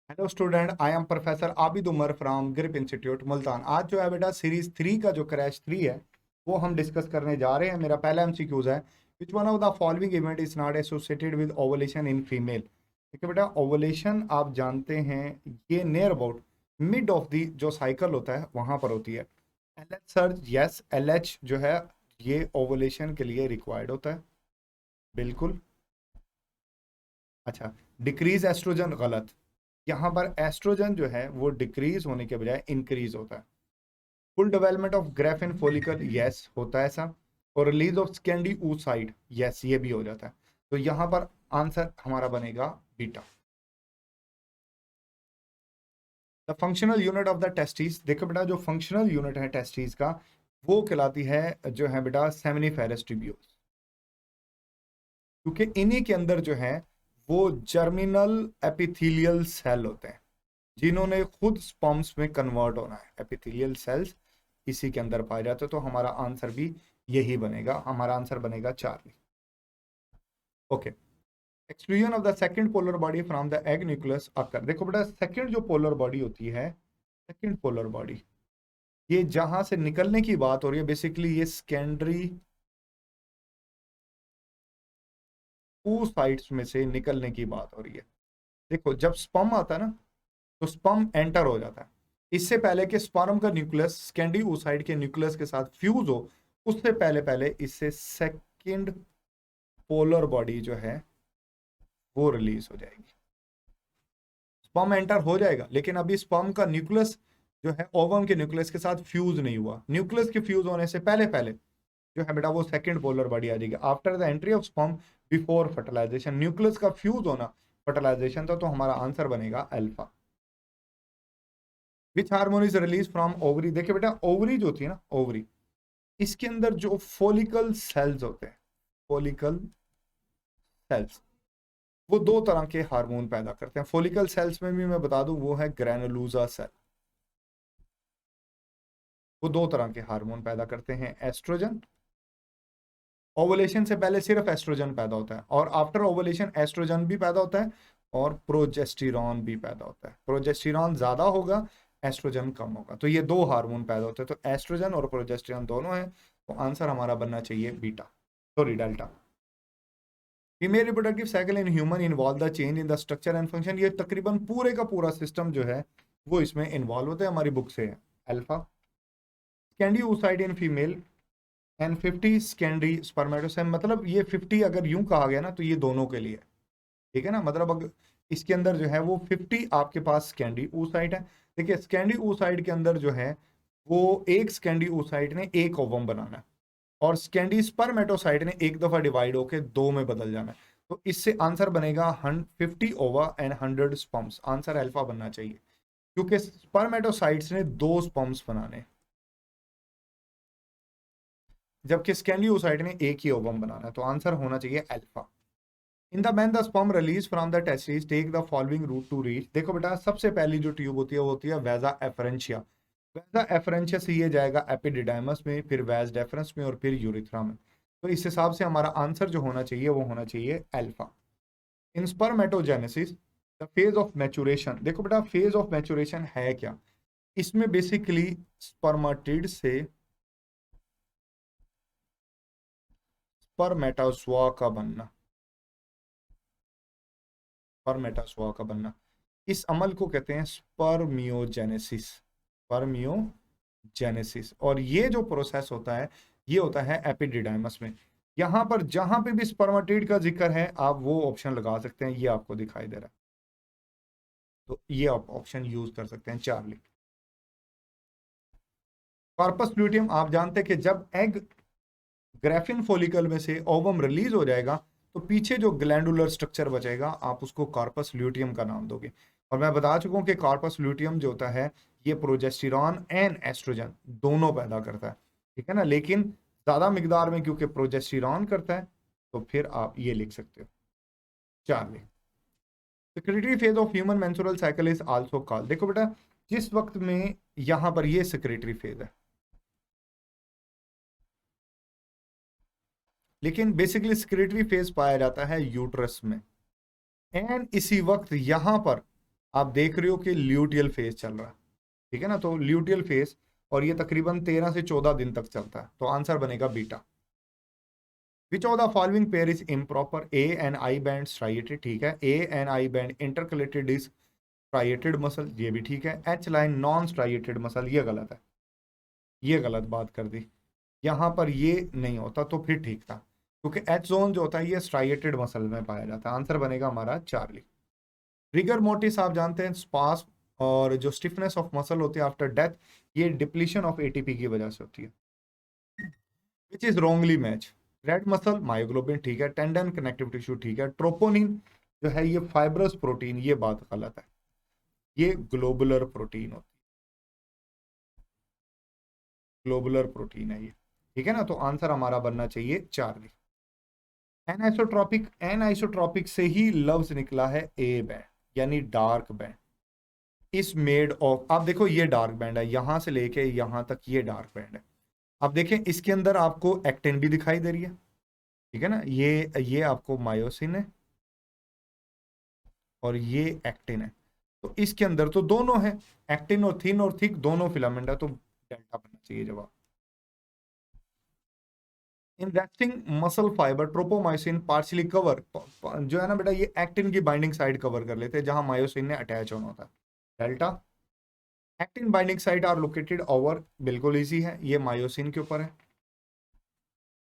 Hello student, I am professor Abid Umar from Grip Institute Multan. आज जो है बेटा सीरीज 3 का जो क्रैश 3 है वो हम डिस्कस करने जा रहे हैं। मेरा पहला एमसीक्यूज है, which one of the following event is not associated with ovulation in female. ठीक है बेटा, ओवुलेशन आप जानते हैं ये near about mid of the जो साइकिल होता है वहां पर होती है। L H sir, yes LH जो है ये ओवुलेशन के लिए रिक्वायर्ड होता है, बिल्कुल। अच्छा, डिक्रीज एस्ट्रोजन गलत। यहाँ पर एस्ट्रोजन जो है वो डिक्रीज होने के बजाय इंक्रीज होता है। Full development of Graafian follicle, yes होता है ऐसा। और release of Scandi oocyte, yes ये भी हो जाता है। तो यहाँ पर आंसर हमारा बनेगा beta. The functional unit of the testis, देखो बेटा जो फंक्शनल यूनिट है टेस्टिस का वो कहलाती है जो है बेटा सेमिनिफेरस ट्यूब्यूल्स, क्योंकि इन्हीं के अंदर जो है वो जर्मिनल एपिथेलियल सेल होते हैं जिन्होंने खुद स्पर्म्स में कन्वर्ट होना है। एपिथेलियल सेल्स इसी के अंदर पाए जाते हैं। तो हमारा आंसर भी यही बनेगा, हमारा आंसर बनेगा Charlie. Okay, exclusion of the second polar body from the egg nucleus occur. देखो बेटा सेकंड जो पोलर बॉडी होती है, सेकंड पोलर बॉडी, ये जहां से निकलने की बात हो रही है बेसिकली ये सेकेंडरी oocytes में से निकलने की बात हो रही है। देखो जब स्पर्म आता है ना तो स्पर्म एंटर हो जाता है। इससे पहले कि स्पर्म का न्यूक्लियस सेकेंडरी oocyte के न्यूक्लियस के साथ फ्यूज हो, उससे पहले पहले इससे सेकंड पोलर बॉडी जो है वो रिलीज हो जाएगी। स्पर्म एंटर हो जाएगा लेकिन अभी स्पर्म का न्यूक्लियस जो है ओवम के न्यूक्लियस के साथ फ्यूज नहीं हुआ। न्यूक्लियस के फ्यूज होने से पहले पहले जो है बेटा वो सेकंड पोलर बॉडी आ जाएगी after the entry of sperm before fertilization. Nucleus का फ्यूज होना फर्टिलाइजेशन था, तो हमारा आंसर बनेगा alpha. Which hormone is release from ovary. देखिए बेटा ओवरी जो थी ना, ओवरी इसके अंदर जो फोलिकल सेल्स होते हैं, फोलिकल सेल्स वो दो तरह के हार्मोन पैदा करते हैं। फोलिकल सेल्स में भी मैं बता दूं वो है ग्रैनुलोसा सेल। वो दो तरह के हार्मोन पैदा करते हैं, एस्ट्रोजन। ओवुलेशन से पहले सिर्फ एस्ट्रोजन पैदा होता है और आफ्टर ओवुलेशन एस्ट्रोजन भी पैदा होता है और प्रोजेस्टेरॉन भी पैदा होता है। प्रोजेस्टेरॉन ज्यादा होगा, एस्ट्रोजन कम होगा, तो ये दो हार्मोन पैदा होते हैं। तो एस्ट्रोजन और प्रोजेस्टेरॉन दोनों है, तो आंसर हमारा बनना चाहिए beta, sorry delta. Female reproductive cycle in human involve the change in the structure and function. ये तकरीबन पूरे का पूरा सिस्टम जो है वो इसमें इन्वॉल्व होता है, हमारी बुक से है। Alpha, Scandi oocyte in female and 50 secondary spermatocyte, मतलब ये 50 अगर यूं कहा गया ना तो ये दोनों के लिए, ठीक है ना। मतलब अगर इसके अंदर जो है वो 50 आपके पास सेकेंडरी oocyte है। देखिए सेकेंडरी oocyte के अंदर जो है वो एक सेकेंडरी oocyte ने एक ओवम बनाना है और सेकेंडरी स्पर्मेटोसाइट ने एक दफा डिवाइड होकर दो में बदल जाना है। तो इससे आंसर बनेगा 50 ओवा एंड 100 स्पर्म्स। आंसर अल्फा बनना चाहिए क्योंकि स्पर्मेटोसाइट्स ने दो स्पर्म्स बनाने जबकि सेकेंडरी oocyte ने एक ही ओवम बनाना है, तो आंसर होना चाहिए alpha. In the man the sperm release from the testis take the following route to reach. देखो बेटा सबसे पहली जो ट्यूब होती है वो होती है वेजा एफरेंशिया। वेजा एफरेंशिया से ये जाएगा एपिडिडाइमस में, फिर वेज डेफरेंस में और फिर यूरिथ्रा में। तो इस हिसाब से हमारा आंसर जो होना चाहिए वो होना चाहिए alpha. In spermatogenesis the phase of maturation. देखो बेटा फेज ऑफ मैचुरेशन है क्या, इसमें बेसिकली स्पर्मेटिड से स्पर्मेटोजोआ का बनना, स्पर्मेटोजोआ का बनना, इस अमल को कहते हैं स्पर्मियोजेनेसिस। स्पर्मियोजेनेसिस, और ये जो प्रोसेस होता है ये होता है एपिडिडाइमस में। यहां पर जहां पे भी स्पर्मेटिड का जिक्र है आप वो ऑप्शन लगा सकते हैं, ये आपको दिखाई दे रहा है तो ये आप ऑप्शन यूज कर सकते हैं, चार्ली। कॉर्पस ल्यूटियम, आप जानते हैं कि जब एग ग्रेफिन फॉलिकल में से ओवम रिलीज हो जाएगा तो पीछे जो ग्लैंडुलर स्ट्रक्चर बचेगा आप उसको कॉर्पस ल्यूटियम का नाम दोगे। और मैं बता चुका हूं कि कॉर्पस ल्यूटियम जो होता है ये प्रोजेस्टेरॉन एंड एस्ट्रोजन दोनों पैदा करता है, ठीक है ना। लेकिन ज्यादा मिकदार में क्योंकि प्रोजेस्टेरॉन करता है, तो फिर आप ये लिख सकते हो Charlie. Secretary phase of human menstrual cycle is also called. देखो बेटा जिस वक्त में यहां पर ये सेक्रेटरी फेज है, लेकिन बेसिकली सेक्रेटरी फेज पाया जाता है यूट्रस में। एंड इसी वक्त यहां पर आप देख रहे हो कि ल्यूटियल फेज चल रहा है, ठीक है ना, तो ल्यूटियल फेज, और ये तकरीबन 13 से 14 दिन तक चलता है, तो आंसर बनेगा beta. Which of the following pair is improper? A and I band striated, ठीक है, A and I band intercalated is striated muscle, ये भी ठीक है। H line non striated muscle, ये गलत है, ये गलत बात कर दी, यहाँ पर ये नहीं होता तो फिर ठीक था, क्योंकि एच जोन जो होता है ये स्ट्राइएटेड मसल में पाया जाता है। आंसर बनेगा हमारा चार्ली। रिगर मोटिस आप जानते हैं, स्पास और जो स्टिफनेस ऑफ मसल होती है आफ्टर डेथ, ये डिप्लीशन ऑफ एटीपी की वजह से होती है। Which is wrongly match? Red muscle myoglobin, ठीक है, टेंडन कनेक्टिव टिश्यू, ठीक है, ट्रोपोनिन जो है ये फाइब्रस प्रोटीन, ये बात गलत है, ये ग्लोबुलर प्रोटीन होती है, ग्लोबुलर प्रोटीन है ये, ठीक है ना, तो आंसर हमारा बनना चाहिए चार्ली। एनआइसोट्रॉपिक से ही लफ्ज निकला है ए बैंड, यानी डार्क बैंड। इस मेड ऑफ, आप देखो ये डार्क बैंड है, यहां से लेके यहां तक ये डार्क बैंड है। आप देखें इसके अंदर आपको एक्टिन भी दिखाई दे रही है, ठीक है ना, ये आपको मायोसिन है और ये एक्टिन है, तो इसके अंदर तो दोनों है, एक्टिन और थिन और थिक दोनों फिलामेंट है, तो डेल्टा बनना चाहिए जवाब। In resting muscle fibre tropomyosin partially cover, जो है ना बेटा, ये एक्टिन की बाइंडिंग साइड कवर कर लेते हैं जहां मायोसिन ने अटैच होना होता है। Delta. Actin binding site are located over, बिल्कुल इजी है, ये मायोसिन के ऊपर है।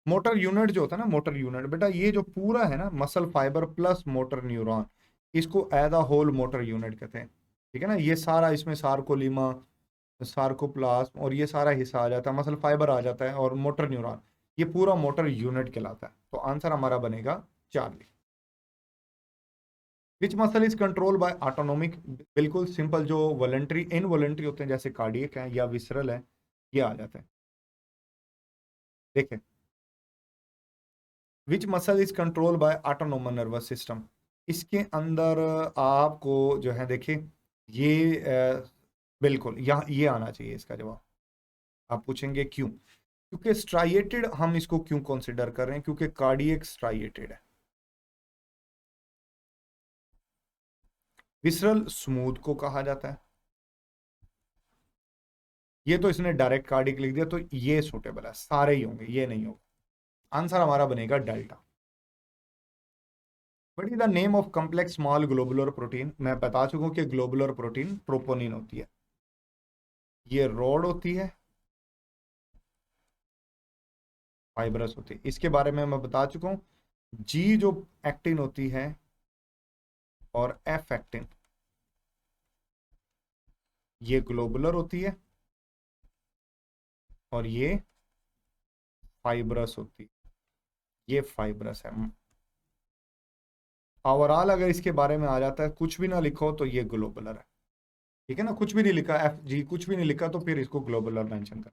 मोटर यूनिट जो होता है ना, मोटर यूनिट बेटा, ये जो पूरा है ना muscle fibre plus motor neuron, इसको as a whole motor unit कहते हैं, ठीक है ना, ये सारा इसमें सार्कोलीमा, सार्कोप्लाज्म और ये सारा हिस्सा आ जाता है, मसल फाइबर आ जाता है और मोटर न्यूरॉन, ये पूरा मोटर यूनिट कहलाता है, तो आंसर हमारा बनेगा Charlie. Which muscle is control by autonomic? बिल्कुल सिंपल, जो वॉलंटरी इनवॉलंटरी होते हैं जैसे कार्डियक है या विसरल है, ये आ जाते हैं। देखें, which muscle is control by autonomous nervous system, इसके अंदर आपको जो है देखिए ये बिल्कुल यहाँ ये आना चाहिए इसका जवाब। आप पूछेंगे क्यों? क्योंकि स्ट्राइएटेड हम इसको क्यों कंसिडर कर रहे हैं, क्योंकि कार्डियक स्ट्राइएटेड है। विसरल स्मूथ को कहा जाता है, ये तो इसने डायरेक्ट कार्डियक लिख दिया, तो ये सूटेबल है, सारे ही होंगे, ये नहीं होगा, आंसर हमारा बनेगा delta. What is the name of complex small globular protein? मैं बता चुका हूं कि ग्लोबुलर प्रोटीन ट्रोपोनिन होती है, ये रॉड होती है, फाइब्रस होती है, इसके बारे में मैं बता चुका हूं। जी जो एक्टिन होती है और एफ एक्टिन, ये ग्लोबुलर होती है और ये फाइब्रस होती है, ये फाइब्रस है। ओवरऑल अगर इसके बारे में आ जाता है, कुछ भी ना लिखो तो ये ग्लोबुलर है, ठीक है ना, कुछ भी नहीं लिखा, एफ जी कुछ भी नहीं लिखा, तो फिर इसको ग्लोबुलर मेंशन कर।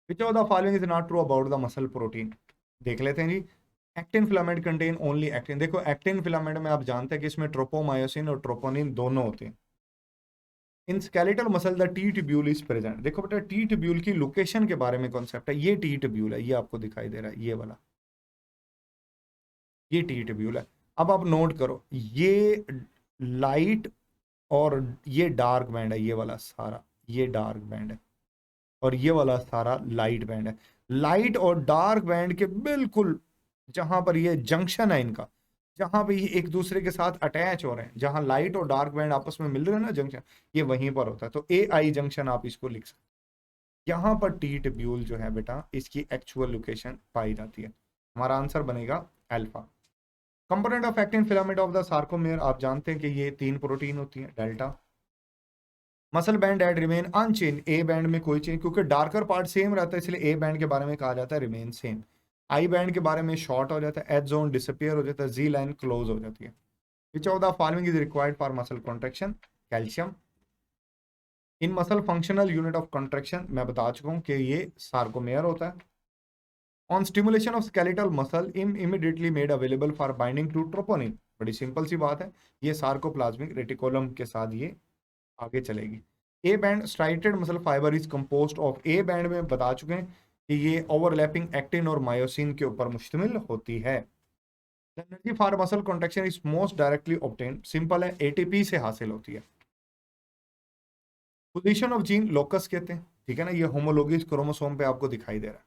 Which of the following is not true about the muscle protein? देख लेते हैं जी। Actin filament contain only actin, देखो एक्टिन फिलामेंट में आप जानते हैं कि इसमें ट्रोपोमायोसिन और ट्रोपोनिन दोनों होते हैं। In skeletal muscle the T tubule is present, देखो बेटा टी ट्यूब्यूल की लोकेशन के बारे में कॉन्सेप्ट है, ये टी ट्यूब्यूल है, ये आपको दिखाई दे रहा है, ये वाला, ये टी ट्यूब्यूल है। अब आप नोट करो, ये लाइट और ये डार्क बैंड है, ये वाला सारा, ये डार्क बैंड है और ये वाला सारा लाइट बैंड है। लाइट और डार्क बैंड के बिल्कुल जहां पर ये जंक्शन है इनका, जहां पे ये एक दूसरे के साथ अटैच हो रहे हैं, जहां लाइट और डार्क बैंड आपस में मिल रहे हैं ना जंक्शन, ये वहीं पर होता है, तो ए आई जंक्शन आप इसको लिख सकते हैं। यहाँ पर टी ट्यूब्यूल जो है बेटा, इसकी एक्चुअल लोकेशन पाई जाती है, हमारा आंसर बनेगा alpha. Component of actin filament of the sarcomere, आप जानते हैं कि ये 3 प्रोटीन होती है, delta. Muscle band at remain unchange, A band में कोई चेंज, क्योंकि डार्कर पार्ट सेम रहता है इसलिए ए बैंड के बारे में कहा जाता है रिमेन सेम। आई बैंड के बारे में शॉर्ट हो जाता है, एच जोन डिसअपियर हो जाता है, जी लाइन क्लोज हो जाती है। Which of the following is required for muscle contraction? Calcium. In muscle functional unit of contraction मैं बता चुका हूँ कि ये सार्कोमेयर होता है। On stimulation of skeletal muscle immediately made available for binding to troponin, बड़ी सिंपल सी बात है, ये सार्कोप्लाज्मिक रेटिकुलम के साथ ये आगे चलेगी। A band striated muscle fibre is composed of, A band में बता चुके हैं कि ये ओवरलैपिंग एक्टिन और मायोसिन के ऊपर मुश्तमिल होती है। Energy for muscle contraction is most directly obtained, simple है, एटीपी से हासिल होती है। पोजीशन ऑफ जीन लोकस कहते हैं, ठीक है ना, ये होमोलोगस क्रोमोसोम पे आपको दिखाई दे रहा है।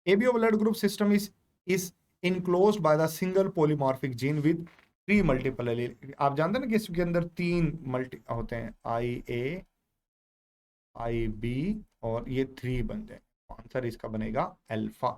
ABO blood group system is enclosed by the single polymorphic gene with 3 multiple allele. आप जानते हैं ना कि इसके अंदर 3 मल्टी होते हैं, IA, IB और ये 3 बनते हैं। आंसर इसका बनेगा अल्फा।